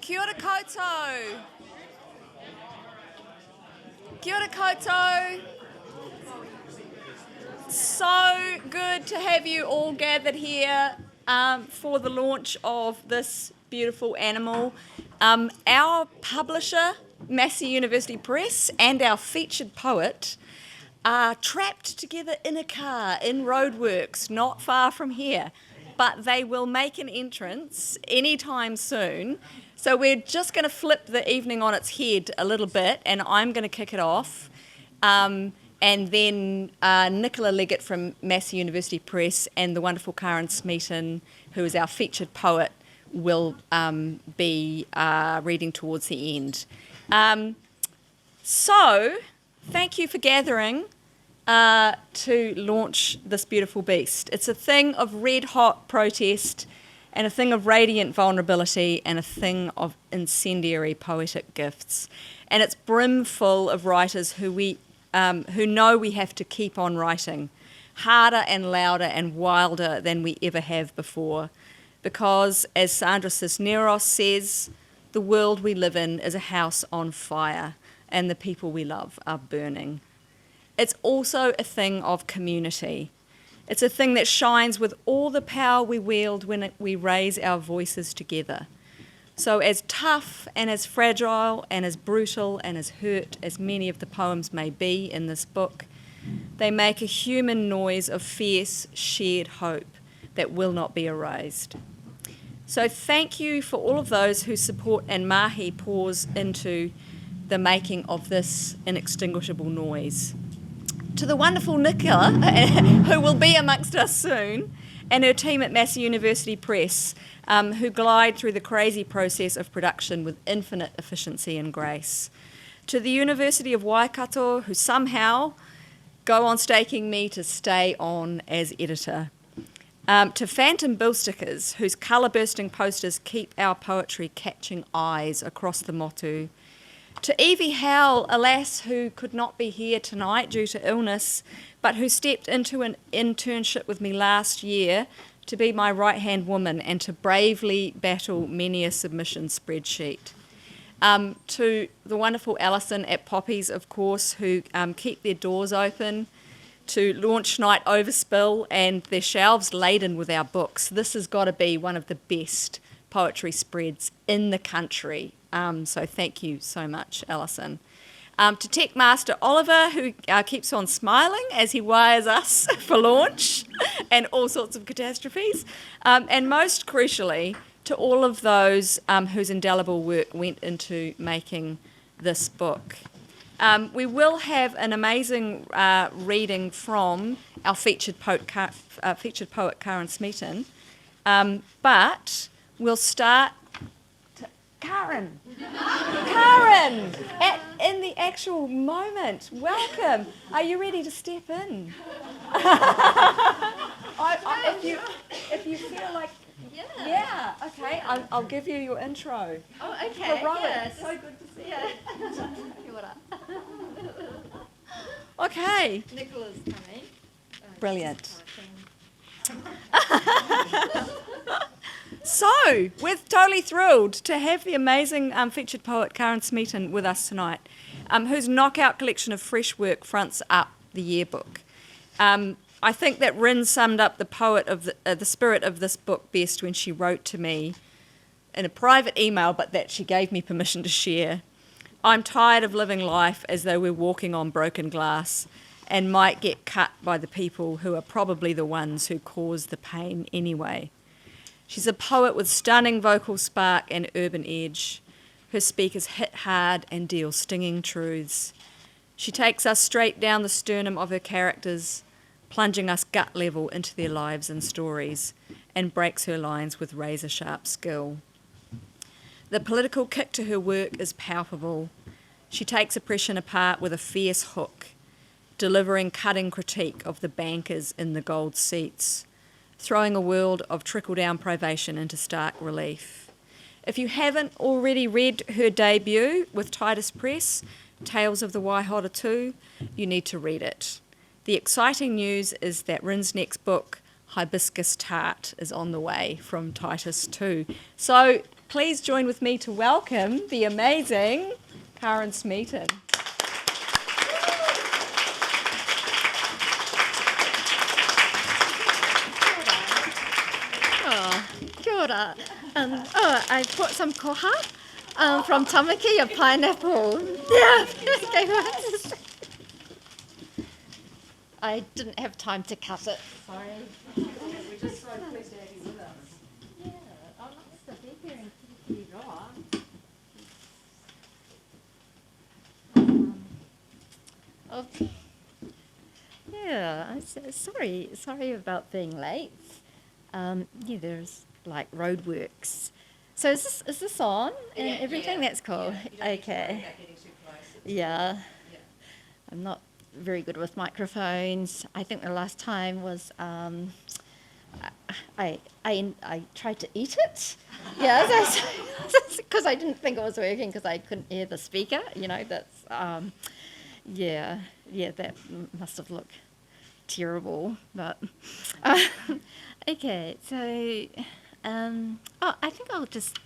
Kia ora koutou. Kia ora koutou. So good to have you all gathered here for the launch of this beautiful animal. Our publisher, Massey University Press, and our featured poet are trapped together in a car in roadworks not far from here, but they will make an entrance anytime soon. So we're just going to flip the evening on its head a little bit, and I'm going to kick it off. And then Nicola Leggett from Massey University Press and the wonderful Carin Smeaton, who is our featured poet, will be reading towards the end. So thank you for gathering to launch this beautiful beast. It's a thing of red-hot protest and a thing of radiant vulnerability and a thing of incendiary poetic gifts. And it's brimful of writers who know we have to keep on writing harder and louder and wilder than we ever have before. Because, as Sandra Cisneros says, the world we live in is a house on fire and the people we love are burning. It's also a thing of community. It's a thing that shines with all the power we wield when we raise our voices together. So as tough and as fragile and as brutal and as hurt as many of the poems may be in this book, they make a human noise of fierce, shared hope that will not be erased. So thank you for all of those whose support and mahi pours into the making of this inextinguishable noise. To the wonderful Nicola, who will be amongst us soon, and her team at Massey University Press, who glide through the crazy process of production with infinite efficiency and grace. To the University of Waikato, who somehow go on staking me to stay on as editor. To phantom bill stickers, whose colour-bursting posters keep our poetry catching eyes across the motu. To Evie Howell, alas, who could not be here tonight due to illness, but who stepped into an internship with me last year to be my right-hand woman and to bravely battle many a submission spreadsheet. To the wonderful Alison at Poppies, of course, who keep their doors open to launch night overspill and their shelves laden with our books. This has got to be one of the best poetry spreads in the country. So thank you so much, Alison. To Tech Master Oliver, who keeps on smiling as he wires us for launch and all sorts of catastrophes. And most crucially, to all of those whose indelible work went into making this book. We will have an amazing reading from our featured poet Carin Smeaton, but we'll start. Carin, in the actual moment. Welcome. Are you ready to step in? If you feel like, yeah, okay. I'll give you your intro. Oh, okay. Heroic. So good to see you. Okay. Nicola's coming. Brilliant. So, we're totally thrilled to have the amazing featured poet Carin Smeaton with us tonight, whose knockout collection of fresh work fronts up the yearbook. I think that Rin summed up the spirit of this book best when she wrote to me in a private email, but that she gave me permission to share. I'm tired of living life as though we're walking on broken glass and might get cut by the people who are probably the ones who cause the pain anyway. She's a poet with stunning vocal spark and urban edge. Her speakers hit hard and deal stinging truths. She takes us straight down the sternum of her characters, plunging us gut level into their lives and stories, and breaks her lines with razor-sharp skill. The political kick to her work is palpable. She takes oppression apart with a fierce hook, delivering cutting critique of the bankers in the gold seats, throwing a world of trickle-down privation into stark relief. If you haven't already read her debut with Titus Press, Tales of the Waihora 2, you need to read it. The exciting news is that Rin's next book, hibiscus tart is on the way from Titus 2. So please join with me to welcome the amazing Carin Smeaton. Kia ora. I brought some koha from Tamaki, a pineapple. Yeah. I didn't have time to cut it. Sorry. We're just so pleased to have you with us. Yeah, I like to be here in Poetry Aotearoa. Yeah, sorry about being late. There's like roadworks. So is this on and everything? That's cool. Okay. Yeah. I'm not very good with microphones. I think the last time was I tried to eat it. Yeah, because I didn't think it was working because I couldn't hear the speaker. That's that must have looked terrible. But okay, so I think I'll just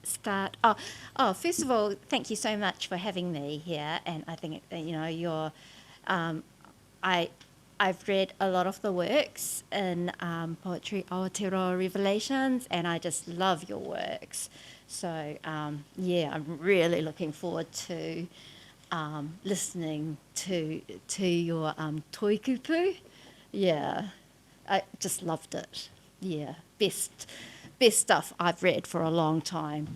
start. First of all, thank you so much for having me here, and I think you're. I've read a lot of the works in Poetry Aotearoa Revelations, and I just love your works. So I'm really looking forward to listening to your toikupu. Yeah, I just loved it. Yeah, best stuff I've read for a long time.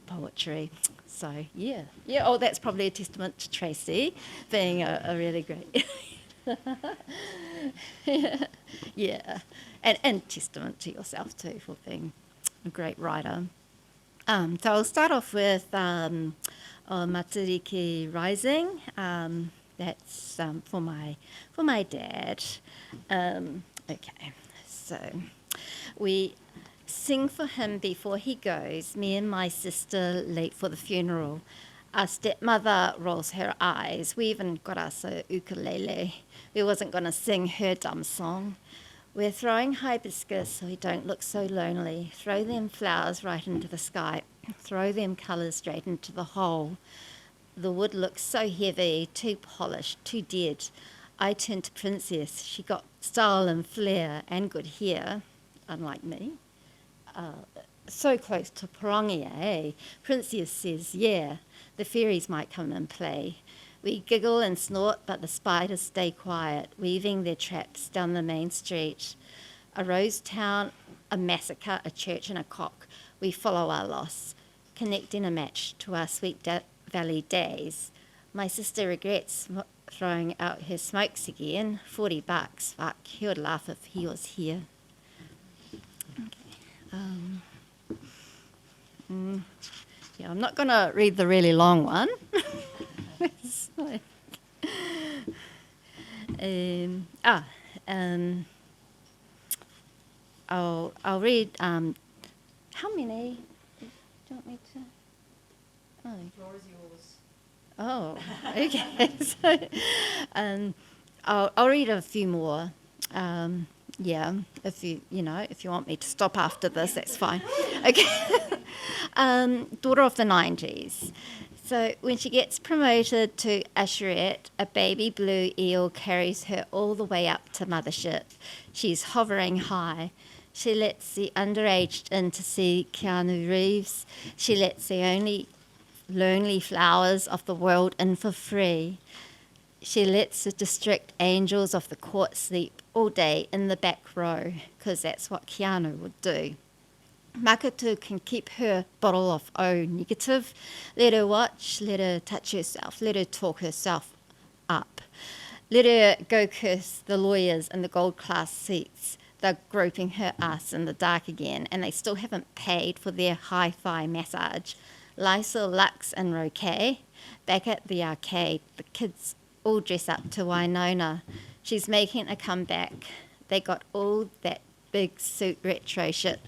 Poetry. So yeah. Oh, that's probably a testament to Tracey being a really great. Yeah, and testament to yourself too for being a great writer. So I'll start off with Matariki Rising. That's for my dad. Okay, so we sing for him before he goes. Me and my sister late for the funeral. Our stepmother rolls her eyes. We even got us a ukulele. We wasn't going to sing her dumb song. We're throwing hibiscus so we don't look so lonely. Throw them flowers right into the sky. Throw them colours straight into the hole. The wood looks so heavy, too polished, too dead. I turned to Princess. She got style and flair and good hair, unlike me. So close to Porongi, eh? Princess says, yeah, the fairies might come and play. We giggle and snort, but the spiders stay quiet, weaving their traps down the main street. A rose town, a massacre, a church and a cock. We follow our loss, connecting a match to our sweet valley days. My sister regrets throwing out her smokes again. $40. Fuck, he would laugh if he was here. I'm not going to read the really long one. I'll read. How many? Do you want me to? Oh. The floor is yours. Oh, okay. So, I'll read a few more. If you want me to stop after this, that's fine. Okay. Daughter of the 90s. So when she gets promoted to usherette, a baby blue eel carries her all the way up to mothership. She's hovering high. She lets the underaged in to see Keanu Reeves. She lets the only lonely flowers of the world in for free. She lets the district angels of the court sleep all day in the back row, because that's what Keanu would do. Makatu can keep her bottle of O negative. Let her watch, let her touch herself, let her talk herself up. Let her go curse the lawyers in the gold class seats. They're groping her ass in the dark again, and they still haven't paid for their hi-fi massage. Lysol, Lux and Roquet. Back at the arcade, the kids all dress up to Winona. She's making a comeback. They got all that big suit retro shit.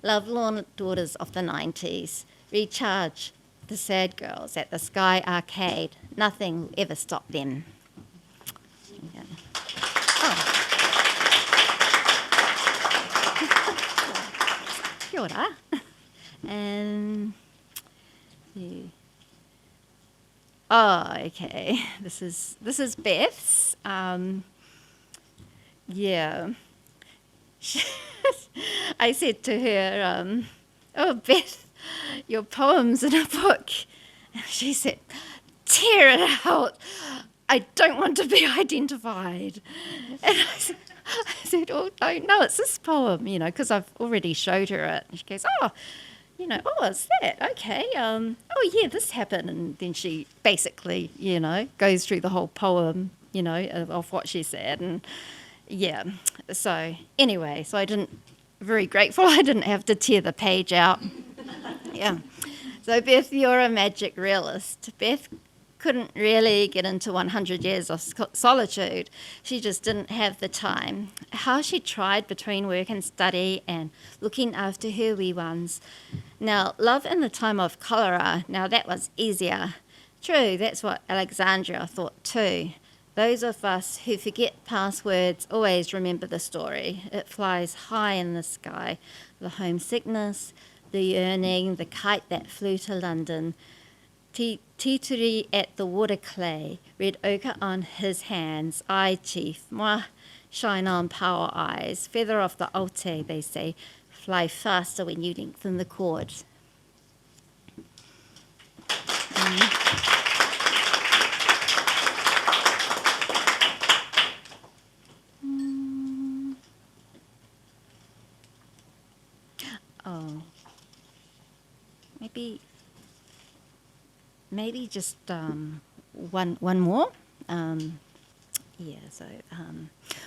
Lovelorn daughters of the 90s. Recharge the sad girls at the Sky Arcade. Nothing will ever stop them. Yeah. Oh. kia ora. And oh, okay. This is Beth's. Yeah. I said to her, "Oh, Beth, your poem's in a book." And she said, "Tear it out. I don't want to be identified." And I said, "Oh, no, it's this poem, because I've already showed her it." And she goes, "Oh, oh, it's that? Okay. Oh, yeah, this happened." And then she basically, goes through the whole poem, of what she said. And yeah, so anyway, very grateful I didn't have to tear the page out. Yeah. So Beth, you're a magic realist. Beth couldn't really get into 100 years of solitude. She just didn't have the time. How she tried between work and study and looking after her wee ones. Now, love in the time of cholera, now that was easier. True, that's what Alexandria thought too. Those of us who forget past words always remember the story. It flies high in the sky. The homesickness, the yearning, the kite that flew to London. Tituri at the water clay, red ochre on his hands, eye chief, moi, shine on power eyes, feather of the Aote, they say, fly faster when you lengthen the cord. Oh, maybe just one more.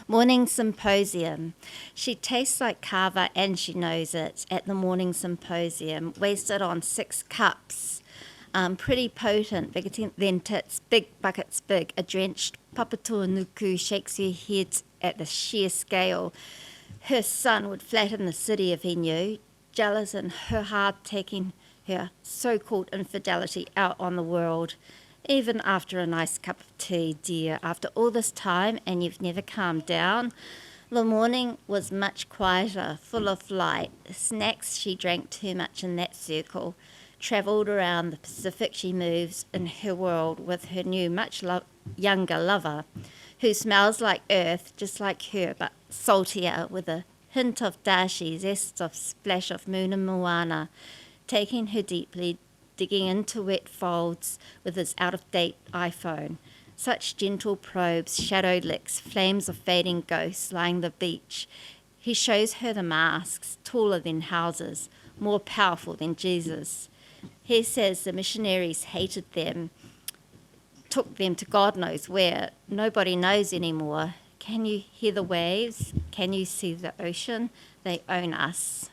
Morning symposium. She tastes like kava and she knows it at the morning symposium. Wasted on 6 cups. Pretty potent, bigger than tits, big buckets big. A drenched papatua nuku shakes her head at the sheer scale. Her son would flatten the city if he knew. Jealous in her heart, taking her so-called infidelity out on the world. Even after a nice cup of tea, dear, after all this time and you've never calmed down. The morning was much quieter, full of light. Snacks, she drank too much in that circle. Travelled around the Pacific, she moves in her world with her new, much younger lover, who smells like earth, just like her, but saltier, with a hint of dashi, zest of splash of moon and moana, taking her deeply, digging into wet folds with his out-of-date iPhone. Such gentle probes, shadowed licks, flames of fading ghosts lying the beach. He shows her the masks, taller than houses, more powerful than Jesus. He says the missionaries hated them, took them to God knows where. Nobody knows anymore. Can you hear the waves? Can you see the ocean? They own us.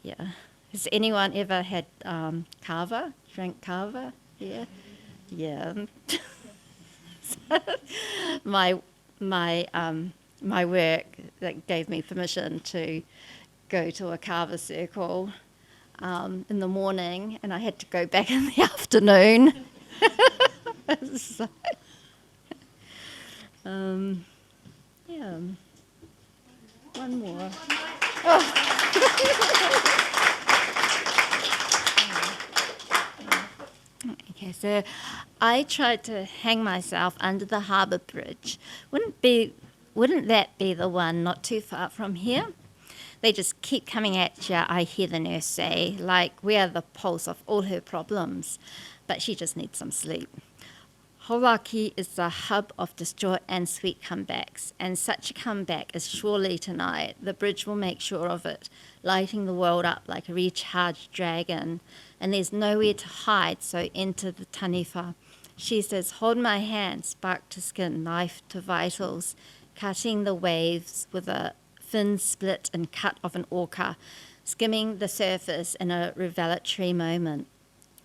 Yeah. Has anyone ever had kava? Drank kava? Yeah. Yeah. my work that gave me permission to go to a kava circle in the morning, and I had to go back in the afternoon. So, yeah. One more. Oh. Okay, so I tried to hang myself under the harbour bridge. Wouldn't that be the one not too far from here? They just keep coming at you, I hear the nurse say, like we are the pulse of all her problems. But she just needs some sleep. Hauraki is the hub of distraught and sweet comebacks, and such a comeback is surely tonight. The bridge will make sure of it, lighting the world up like a recharged dragon. And there's nowhere to hide, so enter the taniwha. She says, hold my hand, spark to skin, knife to vitals, cutting the waves with a thin split and cut of an orca, skimming the surface in a revelatory moment,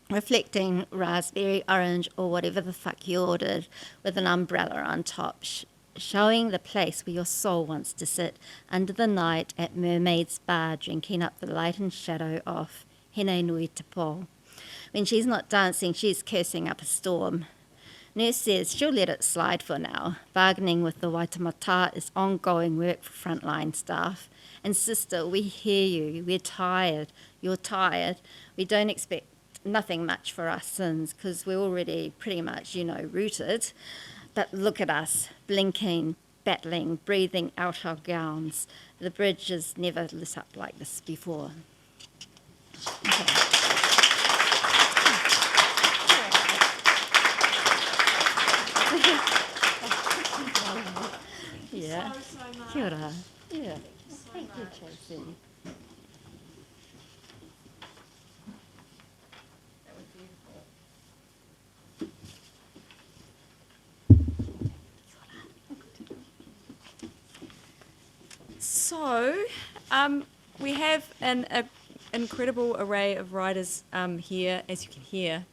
reflecting raspberry orange or whatever the fuck you ordered with an umbrella on top, showing the place where your soul wants to sit under the night at Mermaid's Bar, drinking up the light and shadow of Hene Nui Te Po. When she's not dancing, she's cursing up a storm. Nurse says she'll let it slide for now. Bargaining with the Waitemata is ongoing work for frontline staff, And sister, we hear you. We're tired. You're tired. We don't expect nothing much for our sins because we're already pretty much, rooted. But look at us, blinking, battling, breathing out our gowns. The bridge has never lit up like this before. Okay. Yeah. So much. Kia ora. Yeah. Thank you, Tracey. That was beautiful. So, we have an incredible array of writers here, as you can hear,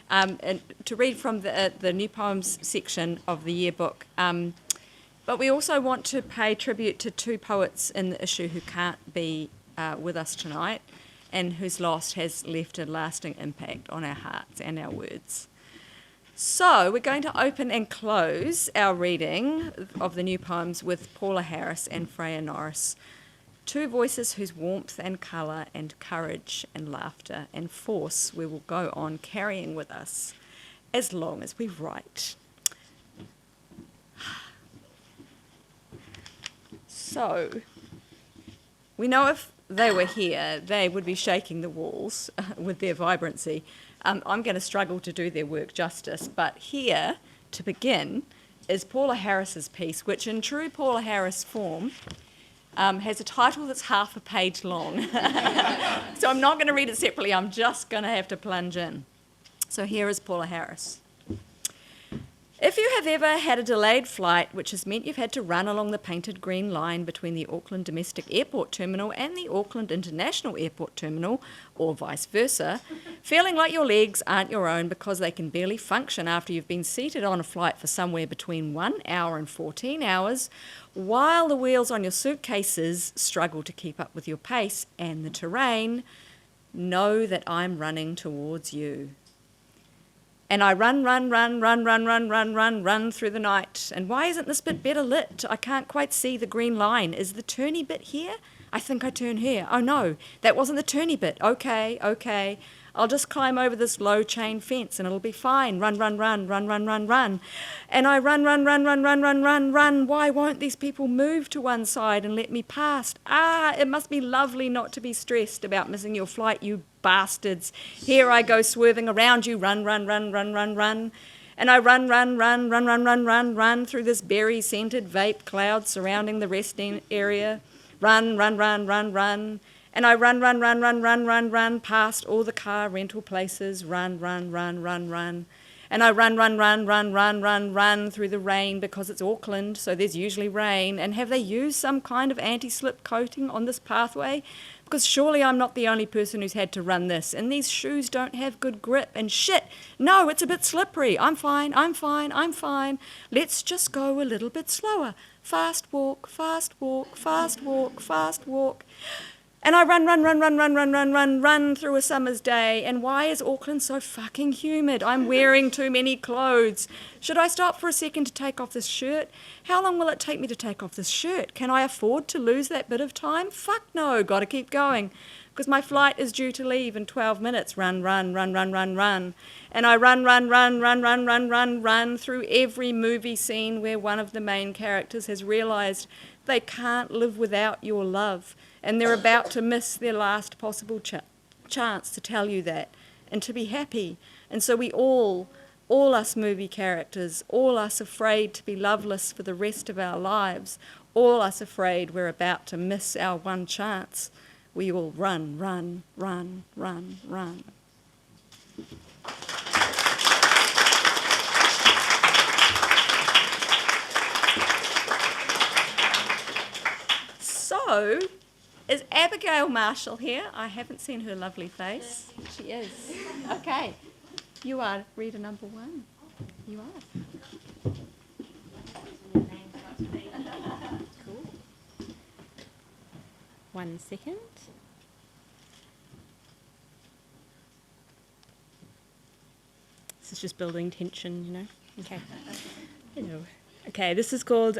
and to read from the new poems section of the yearbook. But we also want to pay tribute to two poets in the issue who can't be with us tonight and whose loss has left a lasting impact on our hearts and our words. So we're going to open and close our reading of the new poems with Paula Harris and Freya Norris, two voices whose warmth and colour and courage and laughter and force we will go on carrying with us as long as we write. So, we know if they were here, they would be shaking the walls with their vibrancy. I'm going to struggle to do their work justice, but here, to begin, is Paula Harris's piece, which in true Paula Harris form has a title that's half a page long. So I'm not going to read it separately, I'm just going to have to plunge in. So here is Paula Harris. If you have ever had a delayed flight, which has meant you've had to run along the painted green line between the Auckland Domestic Airport Terminal and the Auckland International Airport Terminal, or vice versa, feeling like your legs aren't your own because they can barely function after you've been seated on a flight for somewhere between 1 hour and 14 hours, while the wheels on your suitcases struggle to keep up with your pace and the terrain, know that I'm running towards you. And I run through the night. And why isn't this bit better lit? I can't quite see the green line. Is the turny bit here? I think I turn here. Oh no, that wasn't the turny bit. Okay. I'll just climb over this low chain fence and it'll be fine. Run. And I run. Why won't these people move to one side and let me past? It must be lovely not to be stressed about missing your flight, you bastards. Here I go swerving around you. Run. And I run through this berry-scented vape cloud surrounding the resting area. Run. And I run past all the car rental places. Run. And I run through the rain because it's Auckland, so there's usually rain. And have they used some kind of anti-slip coating on this pathway? Because surely I'm not the only person who's had to run this. And these shoes don't have good grip. And shit, no, it's a bit slippery. I'm fine. Let's just go a little bit slower. Fast walk. And I run through a summer's day. And why is Auckland so fucking humid? I'm wearing too many clothes. Should I stop for a second to take off this shirt? How long will it take me to take off this shirt? Can I afford to lose that bit of time? Fuck no, gotta keep going. Because my flight is due to leave in 12 minutes. Run. And I run through every movie scene where one of the main characters has realised they can't live without your love. And they're about to miss their last possible chance to tell you that and to be happy. And so we all us movie characters, all us afraid to be loveless for the rest of our lives, all us afraid we're about to miss our one chance, we all run. So, is Abigail Marshall here? I haven't seen her lovely face. She is. Okay. You are reader number 1. You are. Cool. 1 second. This is just building tension, Okay. Hello. Okay, this is called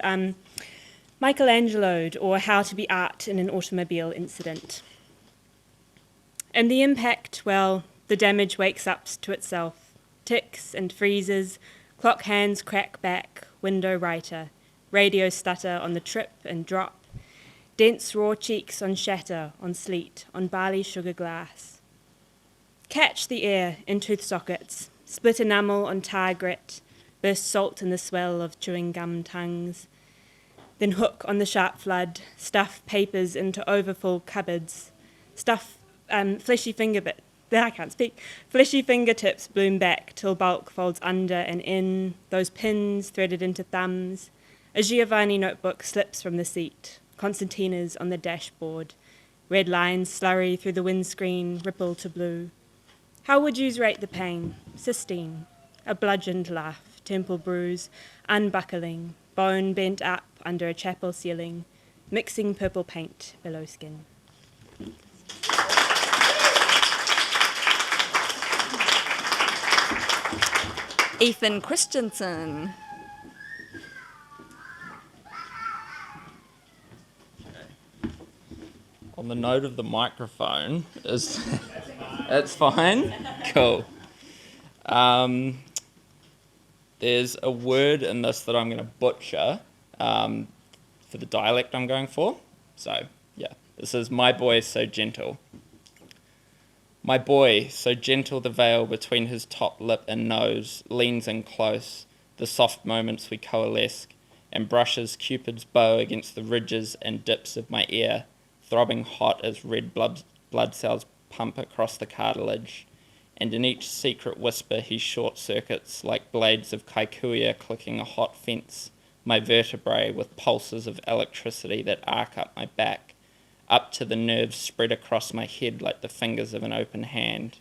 Michelangelo'd, or How to Be Art in an Automobile Incident. And the impact, well, the damage wakes up to itself, ticks and freezes, clock hands crack back, window writer, radio stutter on the trip and drop, dense raw cheeks on shatter, on sleet, on barley sugar glass. Catch the air in tooth sockets, split enamel on tar grit, burst salt in the swell of chewing gum tongues, then hook on the sharp flood, stuff papers into overfull cupboards, stuff fleshy fingertips bloom back till bulk folds under and in, those pins threaded into thumbs. A Giovanni notebook slips from the seat, concertinas on the dashboard, red lines slurry through the windscreen, ripple to blue. How would yous rate the pain? Cystine, a bludgeoned laugh, temple bruise, unbuckling, bone bent up under a chapel ceiling, mixing purple paint below skin. Ethan Christensen. On the note of the microphone, it's fine? Cool. There's a word in this that I'm going to butcher for the dialect I'm going for. So, yeah, this is my boy so gentle. My boy, so gentle the veil between his top lip and nose, leans in close, the soft moments we coalesce, and brushes Cupid's bow against the ridges and dips of my ear, throbbing hot as red blood cells pump across the cartilage, and in each secret whisper he short-circuits like blades of kikuya clicking a hot fence, my vertebrae with pulses of electricity that arc up my back, up to the nerves spread across my head like the fingers of an open hand,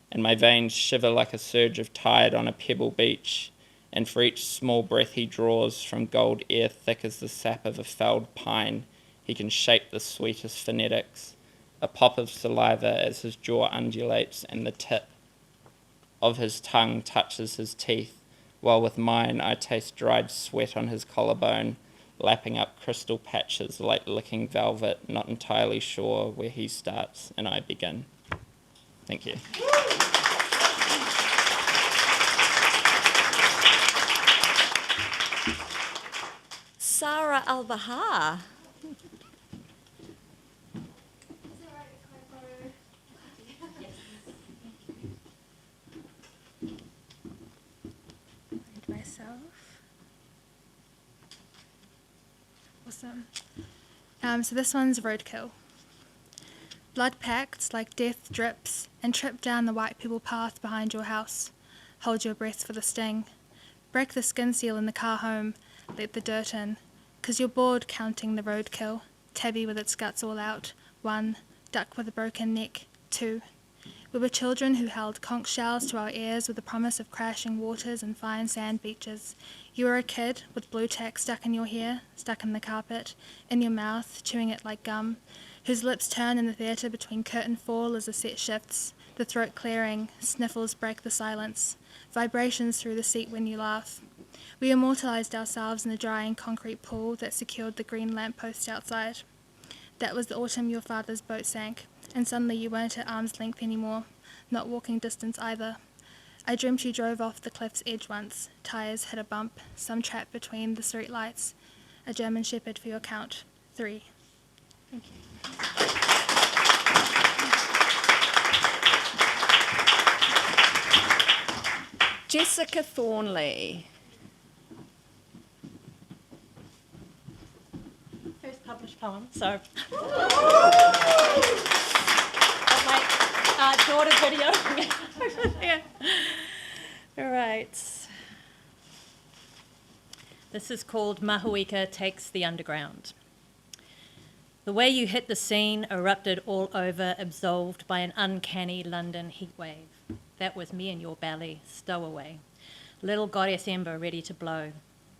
and my veins shiver like a surge of tide on a pebble beach, and for each small breath he draws from gold air thick as the sap of a felled pine, he can shape the sweetest phonetics, a pop of saliva as his jaw undulates and the tip of his tongue touches his teeth, while with mine I taste dried sweat on his collarbone, lapping up crystal patches like licking velvet, not entirely sure where he starts and I begin. Thank you. Sarah Al-Bahar. Myself. Awesome. So this one's roadkill. Blood packed like death drips and trip down the white pebble path behind your house. Hold your breath for the sting. Break the skin seal in the car home. Let the dirt in. 'Cause you're bored counting the roadkill. Tabby with its guts all out. 1. Duck with a broken neck. 2. We were children who held conch shells to our ears with the promise of crashing waters and fine sand beaches. You were a kid with blue tack stuck in your hair, stuck in the carpet, in your mouth, chewing it like gum, whose lips turn in the theatre between curtain fall as the set shifts, the throat clearing, sniffles break the silence, vibrations through the seat when you laugh. We immortalized ourselves in the drying concrete pool that secured the green lamppost outside. That was the autumn your father's boat sank, and suddenly you weren't at arm's length anymore, not walking distance either. I dreamt you drove off the cliff's edge once, tires hit a bump, some trap between the street lights, a German shepherd for your count. 3. Thank you. Jessica Thornley. First published poem, so. My daughter's video. Yeah. All right. This is called Mahuika Takes the Underground. The way you hit the scene erupted all over, absolved by an uncanny London heatwave. That was me in your belly, stowaway. Little goddess ember ready to blow.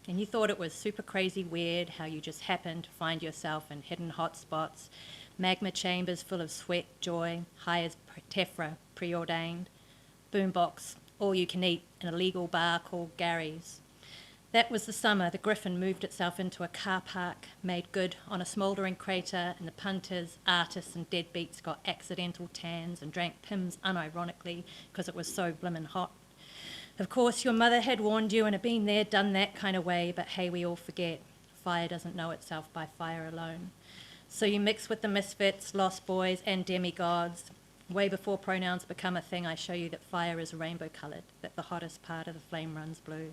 And you thought it was super crazy weird how you just happened to find yourself in hidden hot spots, magma chambers full of sweat, joy, high as tephra, preordained, boombox, all you can eat in a legal bar called Gary's. That was the summer the Griffin moved itself into a car park, made good on a smouldering crater, and the punters, artists and deadbeats got accidental tans and drank Pimm's unironically because it was so blimmin' hot. Of course, your mother had warned you and had been there, done that kind of way, but hey, we all forget. Fire doesn't know itself by fire alone. So you mix with the misfits, lost boys and demigods. Way before pronouns become a thing, I show you that fire is rainbow-coloured, that the hottest part of the flame runs blue.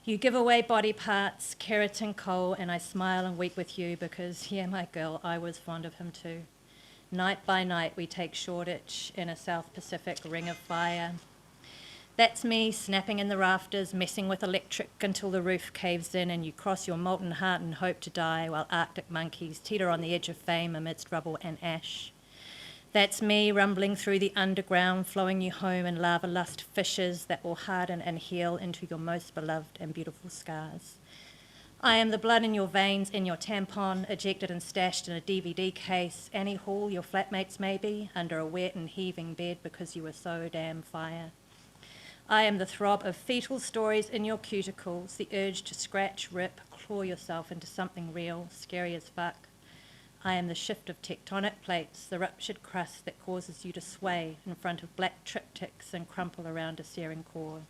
You give away body parts, keratin coal, and I smile and weep with you because, yeah, my girl, I was fond of him too. Night by night we take Shoreditch in a South Pacific ring of fire. That's me snapping in the rafters, messing with electric until the roof caves in and you cross your molten heart and hope to die while Arctic monkeys teeter on the edge of fame amidst rubble and ash. That's me rumbling through the underground, flowing you home in lava-lust fissures that will harden and heal into your most beloved and beautiful scars. I am the blood in your veins, in your tampon, ejected and stashed in a DVD case, Annie Hall, your flatmates maybe, under a wet and heaving bed because you were so damn fire. I am the throb of fetal stories in your cuticles, the urge to scratch, rip, claw yourself into something real, scary as fuck. I am the shift of tectonic plates, the ruptured crust that causes you to sway in front of black triptychs and crumple around a searing core.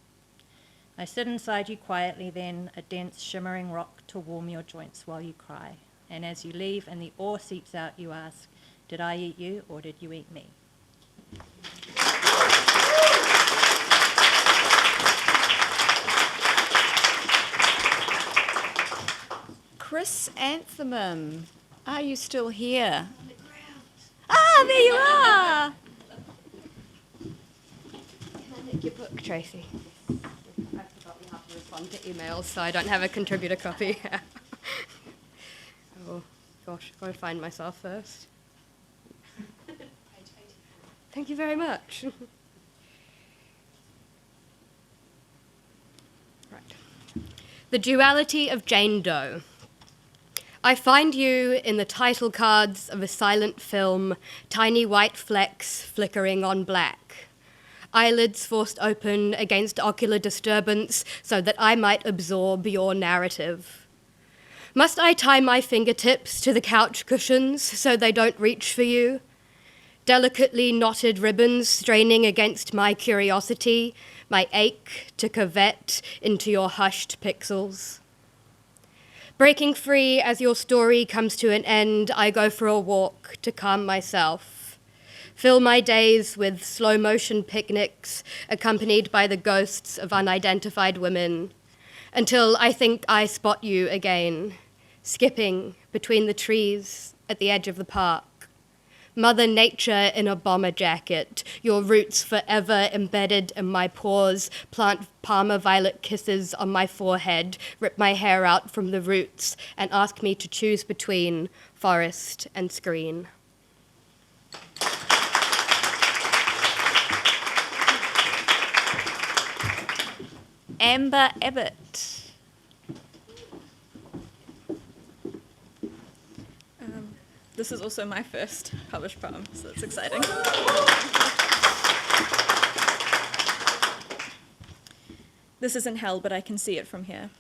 I sit inside you quietly then, a dense shimmering rock to warm your joints while you cry. And as you leave and the ore seeps out, you ask, did I eat you or did you eat me? Chris Anthem, are you still here? Ah, there you are! Can I take your book, Tracey? I forgot you have to respond to emails, so I don't have a contributor copy. Oh, gosh, I've got to find myself first. Thank you very much. Right. The Duality of Jane Doe. I find you in the title cards of a silent film, tiny white flecks flickering on black. Eyelids forced open against ocular disturbance so that I might absorb your narrative. Must I tie my fingertips to the couch cushions so they don't reach for you? Delicately knotted ribbons straining against my curiosity, my ache to covet into your hushed pixels. Breaking free as your story comes to an end, I go for a walk to calm myself. Fill my days with slow-motion picnics accompanied by the ghosts of unidentified women, until I think I spot you again, skipping between the trees at the edge of the park. Mother Nature in a bomber jacket, your roots forever embedded in my pores, plant Parma violet kisses on my forehead, rip my hair out from the roots, and ask me to choose between forest and screen. Amber Abbott. This is also my first published poem, so that's exciting. This isn't hell, but I can see it from here.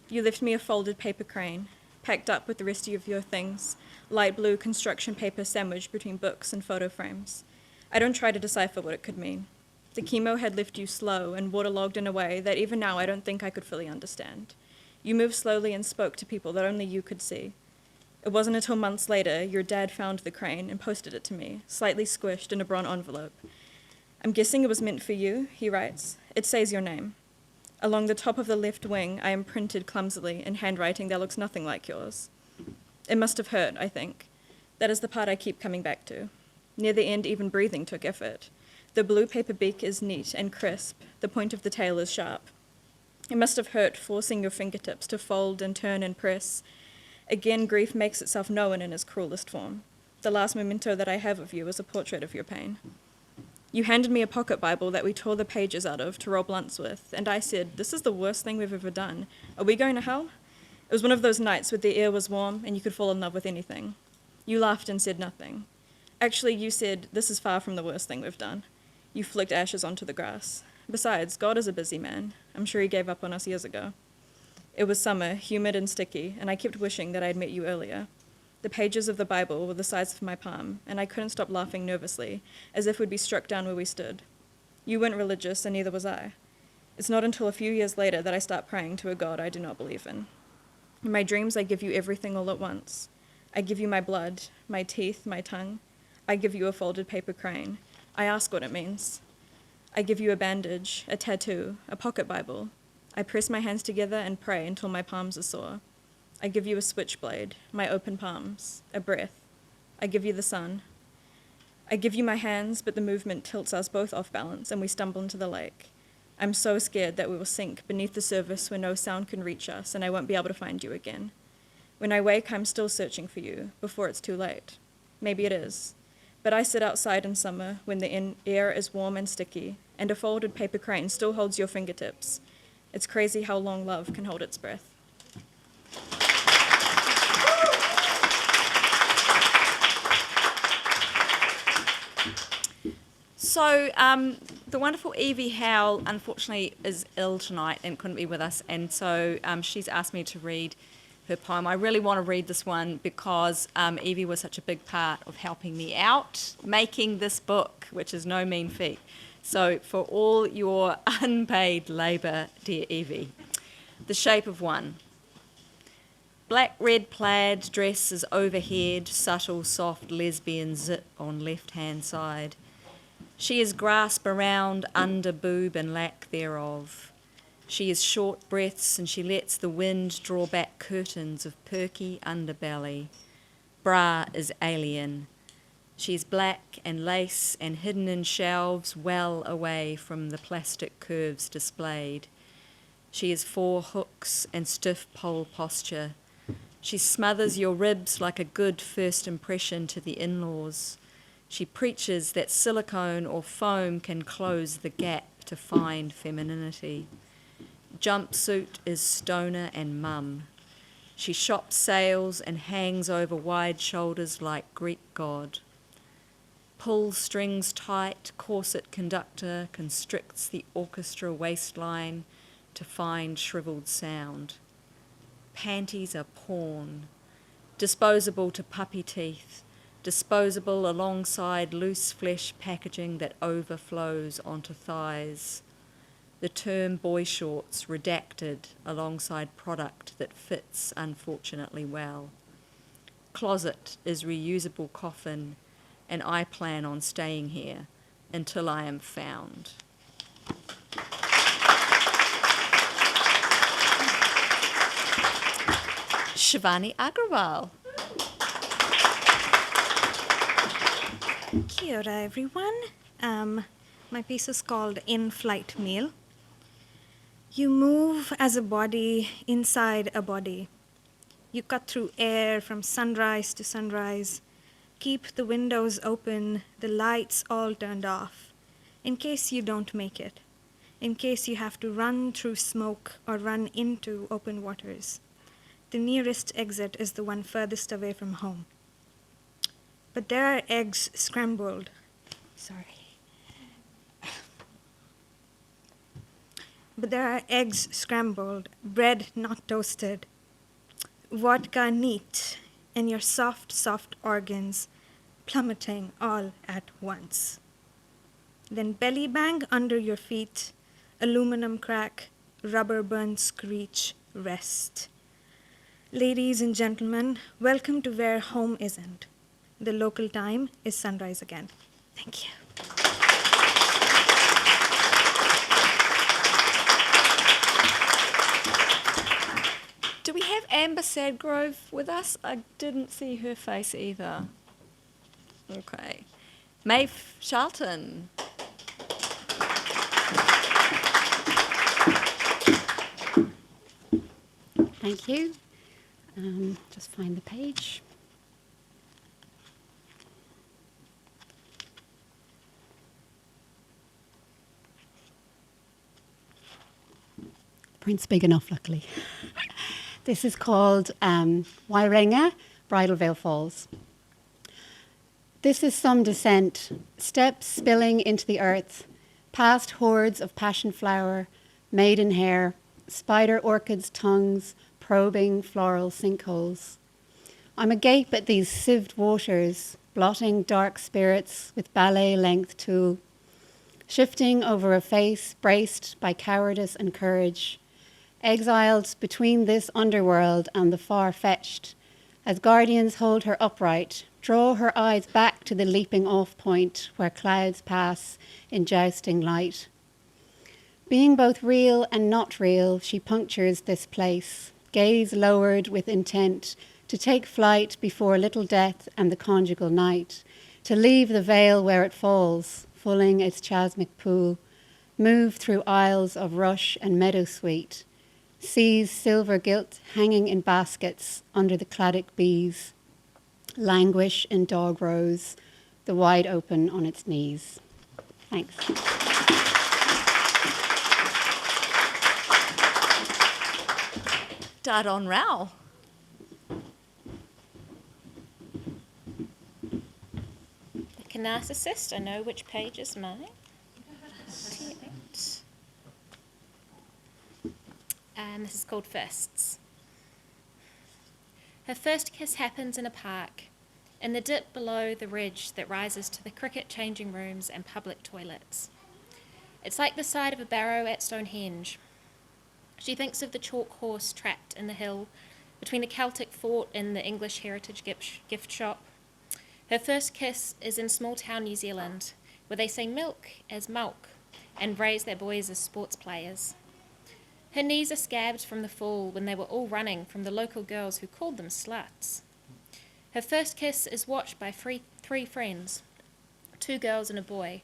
You left me a folded paper crane, packed up with the rest of your things, light blue construction paper sandwiched between books and photo frames. I don't try to decipher what it could mean. The chemo had left you slow and waterlogged in a way that even now I don't think I could fully understand. You moved slowly and spoke to people that only you could see. It wasn't until months later your dad found the crane and posted it to me, slightly squished in a brown envelope. I'm guessing it was meant for you, he writes. It says your name. Along the top of the left wing, I imprinted clumsily in handwriting that looks nothing like yours. It must have hurt, I think. That is the part I keep coming back to. Near the end, even breathing took effort. The blue paper beak is neat and crisp. The point of the tail is sharp. It must have hurt forcing your fingertips to fold and turn and press. Again, grief makes itself known in its cruelest form. The last memento that I have of you is a portrait of your pain. You handed me a pocket Bible that we tore the pages out of to roll blunts with, and I said, this is the worst thing we've ever done. Are we going to hell? It was one of those nights where the air was warm and you could fall in love with anything. You laughed and said nothing. Actually, you said, this is far from the worst thing we've done. You flicked ashes onto the grass. Besides, God is a busy man. I'm sure he gave up on us years ago. It was summer, humid and sticky, and I kept wishing that I had met you earlier. The pages of the Bible were the size of my palm, and I couldn't stop laughing nervously, as if we'd be struck down where we stood. You weren't religious, and neither was I. It's not until a few years later that I start praying to a God I do not believe in. In my dreams, I give you everything all at once. I give you my blood, my teeth, my tongue. I give you a folded paper crane. I ask what it means. I give you a bandage, a tattoo, a pocket Bible. I press my hands together and pray until my palms are sore. I give you a switchblade, my open palms, a breath. I give you the sun. I give you my hands, but the movement tilts us both off balance and we stumble into the lake. I'm so scared that we will sink beneath the surface where no sound can reach us and I won't be able to find you again. When I wake, I'm still searching for you, before it's too late. Maybe it is. But I sit outside in summer when the air is warm and sticky, and a folded paper crane still holds your fingertips. It's crazy how long love can hold its breath. So the wonderful Evie Howell, unfortunately, is ill tonight and couldn't be with us, and so she's asked me to read her poem. I really want to read this one because Evie was such a big part of helping me out making this book, which is no mean feat. So for all your unpaid labour, dear Evie, The Shape of One. Black red plaid dress is overhead, subtle, soft lesbian zip on left-hand side. She is grasp around under boob and lack thereof. She is short breaths and she lets the wind draw back curtains of perky underbelly. Bra is alien. She is black and lace and hidden in shelves well away from the plastic curves displayed. She is four hooks and stiff pole posture. She smothers your ribs like a good first impression to the in-laws. She preaches that silicone or foam can close the gap to find femininity. Jumpsuit is stoner and mum. She shops sails and hangs over wide shoulders like Greek god. Pulls strings tight, corset conductor constricts the orchestra waistline to find shriveled sound. Panties are porn, disposable to puppy teeth, disposable alongside loose flesh packaging that overflows onto thighs. The term boy shorts redacted alongside product that fits unfortunately well. Closet is reusable coffin, and I plan on staying here until I am found. Shivani Agrawal. Kia ora, everyone. My piece is called In-Flight Meal. You move as a body inside a body. You cut through air from sunrise to sunrise. Keep the windows open, the lights all turned off, in case you don't make it, in case you have to run through smoke or run into open waters. The nearest exit is the one furthest away from home. But there are eggs scrambled. But there are eggs scrambled, bread not toasted, vodka neat, and your soft, soft organs plummeting all at once. Then belly bang under your feet, aluminum crack, rubber burn screech, rest. Ladies and gentlemen, welcome to where home isn't. The local time is sunrise again. Thank you. Do we have Amber Sadgrove with us? I didn't see her face either. Okay. Maeve Charlton. Thank you. Just find the page. Print's big enough, luckily. This is called Wairenga, Bridal Veil Falls. This is some descent, steps spilling into the earth, past hordes of passion flower, maiden hair, spider orchids' tongues probing floral sinkholes. I'm agape at these sieved waters, blotting dark spirits with ballet-length tulle, shifting over a face braced by cowardice and courage, exiled between this underworld and the far-fetched, as guardians hold her upright, draw her eyes back to the leaping off point where clouds pass in jousting light. Being both real and not real, she punctures this place, gaze lowered with intent to take flight before little death and the conjugal night, to leave the veil where it falls, fulling its chasmic pool, move through aisles of rush and meadowsweet, seas silver gilt hanging in baskets under the cladic bees, languish in dog rows, the wide open on its knees. Thanks. Dad on Rao. Like a narcissist, I know which page is mine. 28. This is called Fists. Her first kiss happens in a park, in the dip below the ridge that rises to the cricket changing rooms and public toilets. It's like the side of a barrow at Stonehenge. She thinks of the chalk horse trapped in the hill between a Celtic fort and the English heritage gift shop. Her first kiss is in small town New Zealand, where they say milk as milk and raise their boys as sports players. Her knees are scabbed from the fall when they were all running from the local girls who called them sluts. Her first kiss is watched by three friends, 2 girls and a boy.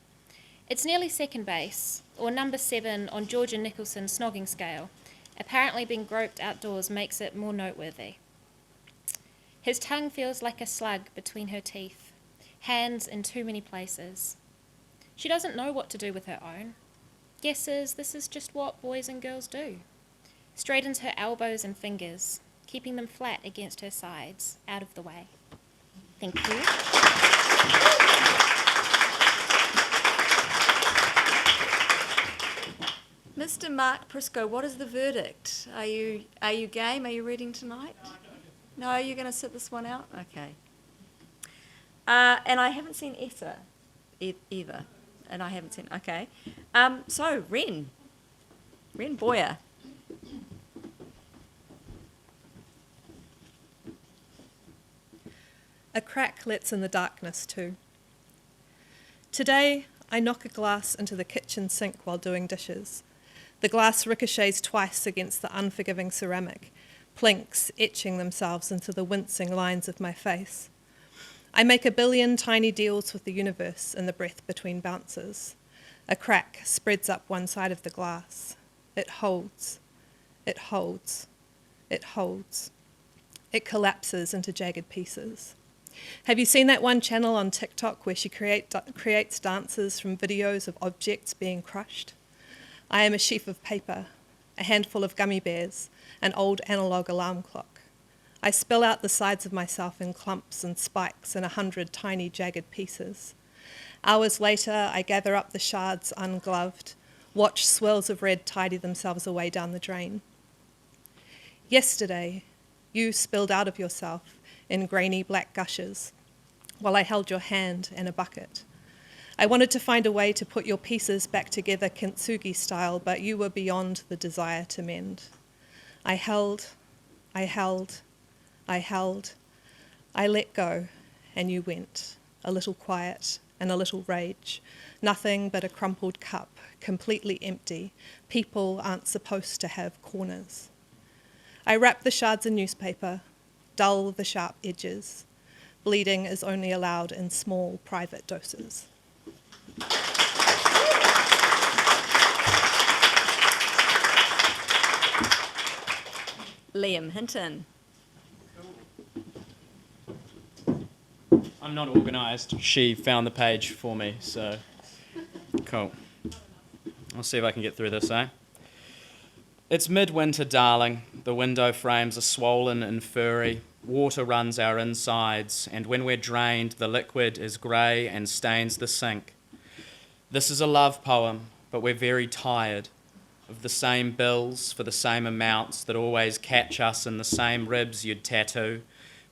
It's nearly second base, or number 7 on Georgia Nicholson's snogging scale. Apparently being groped outdoors makes it more noteworthy. His tongue feels like a slug between her teeth, hands in too many places. She doesn't know what to do with her own. Guesses this is just what boys and girls do. Straightens her elbows and fingers, keeping them flat against her sides, out of the way. Thank you. Mr. Mark Prisco, what is the verdict? Are you game? Are you reading tonight? No, you're going to sit this one out? Okay. And I haven't seen Essa either. And I haven't seen, okay. So, Ren Boyer. A crack lets in the darkness too. Today, I knock a glass into the kitchen sink while doing dishes. The glass ricochets twice against the unforgiving ceramic, plinks etching themselves into the wincing lines of my face. I make a billion tiny deals with the universe in the breath between bounces. A crack spreads up one side of the glass. It holds. It holds. It holds. It collapses into jagged pieces. Have you seen that one channel on TikTok where she creates dances from videos of objects being crushed? I am a sheaf of paper, a handful of gummy bears, an old analog alarm clock. I spill out the sides of myself in clumps and spikes in 100 tiny jagged pieces. Hours later, I gather up the shards ungloved, watch swirls of red tidy themselves away down the drain. Yesterday, you spilled out of yourself in grainy black gushes, while I held your hand in a bucket. I wanted to find a way to put your pieces back together kintsugi style, but you were beyond the desire to mend. I held, I let go, and you went, a little quiet and a little rage. Nothing but a crumpled cup, completely empty. People aren't supposed to have corners. I wrap the shards in newspaper, dull the sharp edges. Bleeding is only allowed in small, private doses. Liam Hinton. I'm not organised. She found the page for me, so cool. I'll see if I can get through this, eh? It's midwinter, darling. The window frames are swollen and furry. Water runs our insides, and when we're drained, the liquid is grey and stains the sink. This is a love poem, but we're very tired. of the same bills for the same amounts that always catch us in the same ribs you'd tattoo,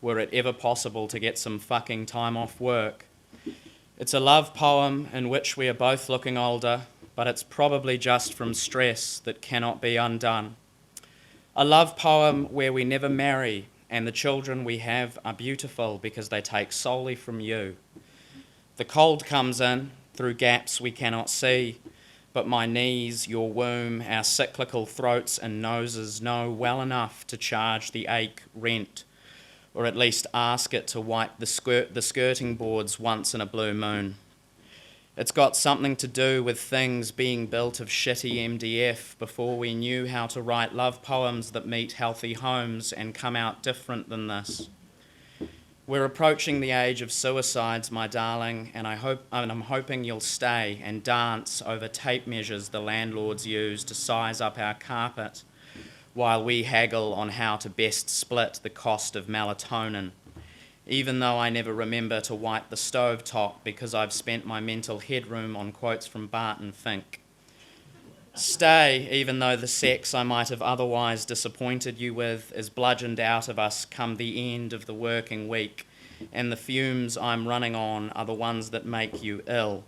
were it ever possible to get some fucking time off work. It's a love poem in which we are both looking older, but it's probably just from stress that cannot be undone. A love poem where we never marry and the children we have are beautiful because they take solely from you. The cold comes in through gaps we cannot see, but my knees, your womb, our cyclical throats and noses know well enough to charge the ache rent, or at least ask it to wipe the skirting boards once in a blue moon. It's got something to do with things being built of shitty MDF before we knew how to write love poems that meet healthy homes and come out different than this. We're approaching the age of suicides, my darling, and I'm hoping you'll stay and dance over tape measures the landlords use to size up our carpet while we haggle on how to best split the cost of melatonin, even though I never remember to wipe the stovetop because I've spent my mental headroom on quotes from Barton Fink. Stay, even though the sex I might have otherwise disappointed you with is bludgeoned out of us come the end of the working week, and the fumes I'm running on are the ones that make you ill.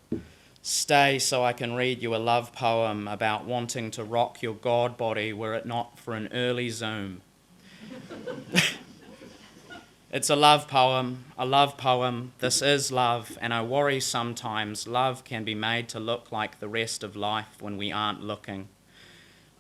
Stay so I can read you a love poem about wanting to rock your god body were it not for an early Zoom. It's a love poem, this is love, and I worry sometimes love can be made to look like the rest of life when we aren't looking.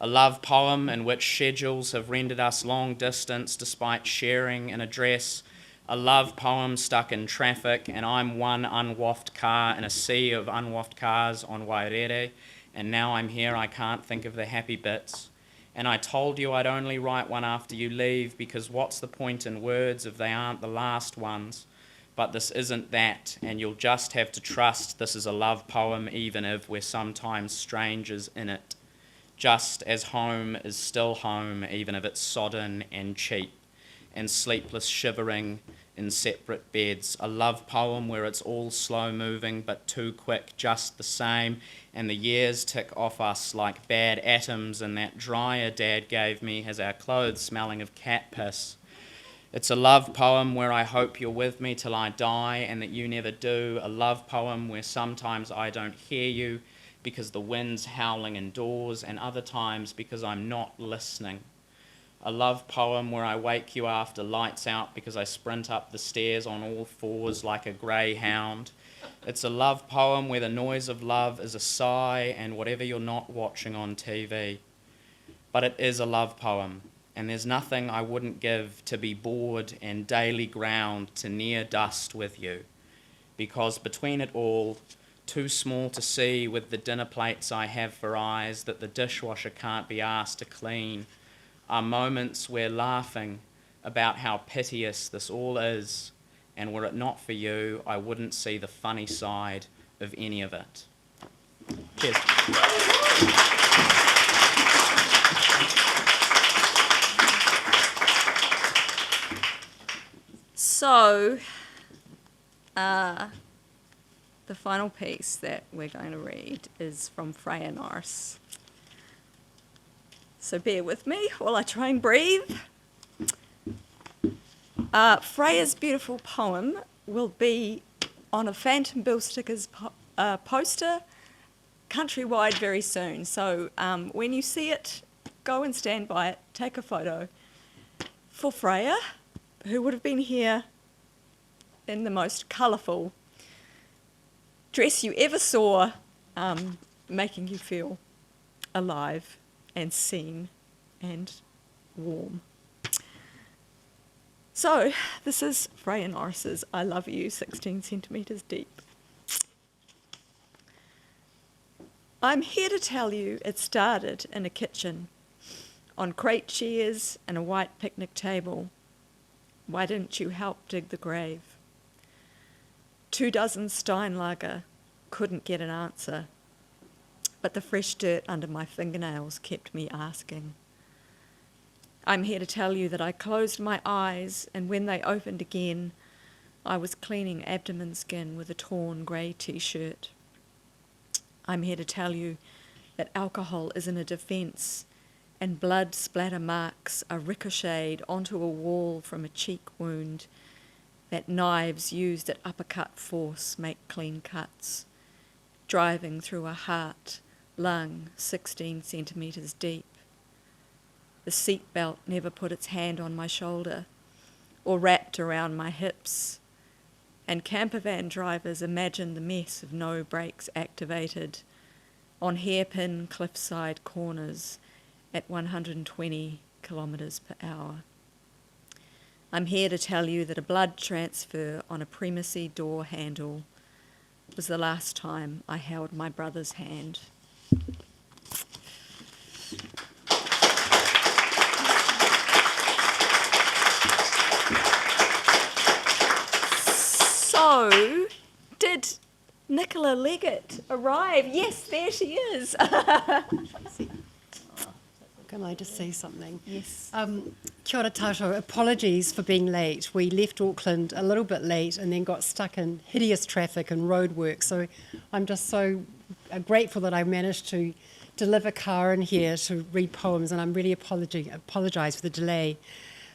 A love poem in which schedules have rendered us long distance despite sharing an address. A love poem stuck in traffic, and I'm one unwaffed car in a sea of unwaffed cars on Wairere, and now I'm here, I can't think of the happy bits. And I told you I'd only write one after you leave, because what's the point in words if they aren't the last ones? But this isn't that, and you'll just have to trust this is a love poem, even if we're sometimes strangers in it. Just as home is still home, even if it's sodden and cheap, and sleepless shivering in separate beds. A love poem where it's all slow moving but too quick just the same, and the years tick off us like bad atoms in that dryer Dad gave me as our clothes smelling of cat piss. It's a love poem where I hope you're with me till I die and that you never do. A love poem where sometimes I don't hear you because the wind's howling indoors, and other times because I'm not listening. A love poem where I wake you after lights out because I sprint up the stairs on all fours like a greyhound. It's a love poem where the noise of love is a sigh and whatever you're not watching on TV. But it is a love poem, and there's nothing I wouldn't give to be bored and daily ground to near dust with you, because between it all, too small to see with the dinner plates I have for eyes that the dishwasher can't be asked to clean, are moments where laughing about how piteous this all is, and were it not for you, I wouldn't see the funny side of any of it. Cheers. So, the final piece that we're going to read is from Freya Norris. So bear with me while I try and breathe. Freya's beautiful poem will be on a Phantom Bill Stickers poster countrywide very soon. So when you see it, go and stand by it, take a photo. For Freya, who would have been here in the most colourful dress you ever saw, making you feel alive and seen and warm. So this is Freya Norris's I Love You 16 centimetres deep. I'm here to tell you it started in a kitchen, on crate chairs and a white picnic table. Why didn't you help dig the grave? 24 Steinlager, couldn't get an answer, but the fresh dirt under my fingernails kept me asking. I'm here to tell you that I closed my eyes, and when they opened again, I was cleaning abdomen skin with a torn grey t-shirt. I'm here to tell you that alcohol isn't a defence, and blood splatter marks are ricocheted onto a wall from a cheek wound, that knives used at uppercut force make clean cuts, driving through a heart, lung 16 centimetres deep. The seatbelt never put its hand on my shoulder or wrapped around my hips, and campervan drivers imagine the mess of no brakes activated on hairpin cliffside corners at 120 kilometres per hour. I'm here to tell you that a blood transfer on a primacy door handle was the last time I held my brother's hand. So, did Nicola Leggett arrive? Yes, there she is. Can I just say something? Yes. Kia ora tātou, apologies for being late. We left Auckland a little bit late and then got stuck in hideous traffic and roadwork. So I'm just so grateful that I managed to deliver Carin here to read poems, and I'm really apologise for the delay.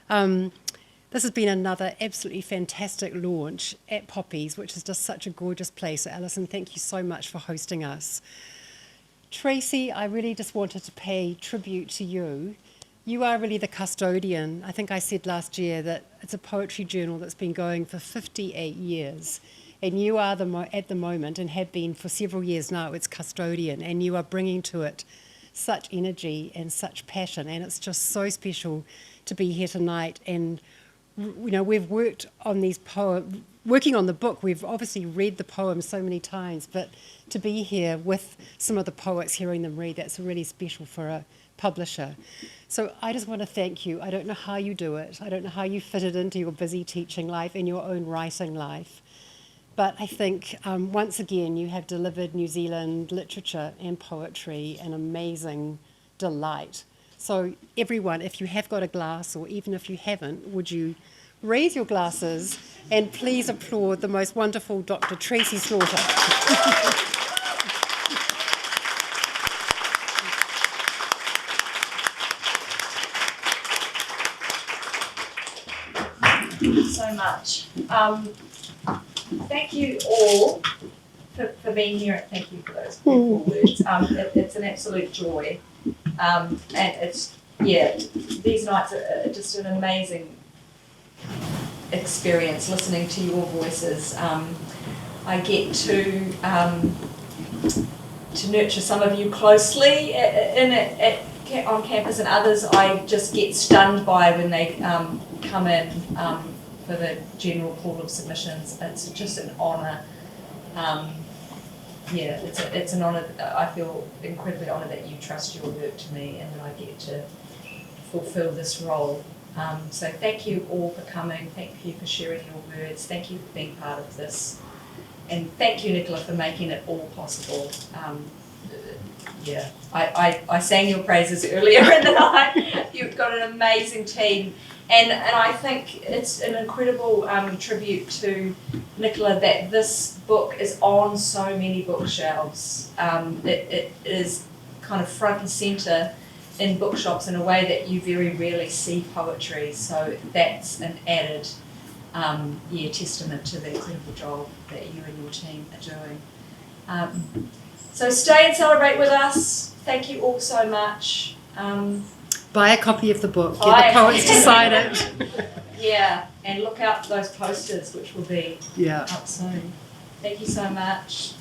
This has been another absolutely fantastic launch at Poppies, which is just such a gorgeous place. Alison, thank you so much for hosting us. Tracey, I really just wanted to pay tribute to you. You are really the custodian. I think I said last year that it's a poetry journal that's been going for 58 years. And you are, at the moment, and have been for several years now, its custodian. And you are bringing to it such energy and such passion. And it's just so special to be here tonight. And, you know, we've worked on these poems, working on the book. We've obviously read the poems so many times, but to be here with some of the poets, hearing them read, that's really special for a publisher. So I just want to thank you. I don't know how you do it. I don't know how you fit it into your busy teaching life and your own writing life. But I think, once again, you have delivered New Zealand literature and poetry an amazing delight. So everyone, if you have got a glass, or even if you haven't, would you raise your glasses and please applaud the most wonderful Dr. Tracey Slaughter. Thank you so much. Thank you all for being here. Thank you for those beautiful words. It's an absolute joy. And it's, yeah, these nights are just an amazing experience listening to your voices. I get to nurture some of you closely on campus, and others I just get stunned by when they come in for the general pool of submissions. It's just an honour. Yeah, it's an honour. I feel incredibly honoured that you trust your work to me and that I get to fulfil this role. So thank you all for coming. Thank you for sharing your words. Thank you for being part of this. And thank you, Nicola, for making it all possible. Yeah, I sang your praises earlier in the night. You've got an amazing team. And I think it's an incredible tribute to Nicola that this book is on so many bookshelves. It is kind of front and centre in bookshops in a way that you very rarely see poetry. So that's an added testament to the incredible job that you and your team are doing. So stay and celebrate with us. Thank you all so much. Buy a copy of the book. Get the poets to sign it. Yeah, and look out for those posters, which will be up soon. Thank you so much.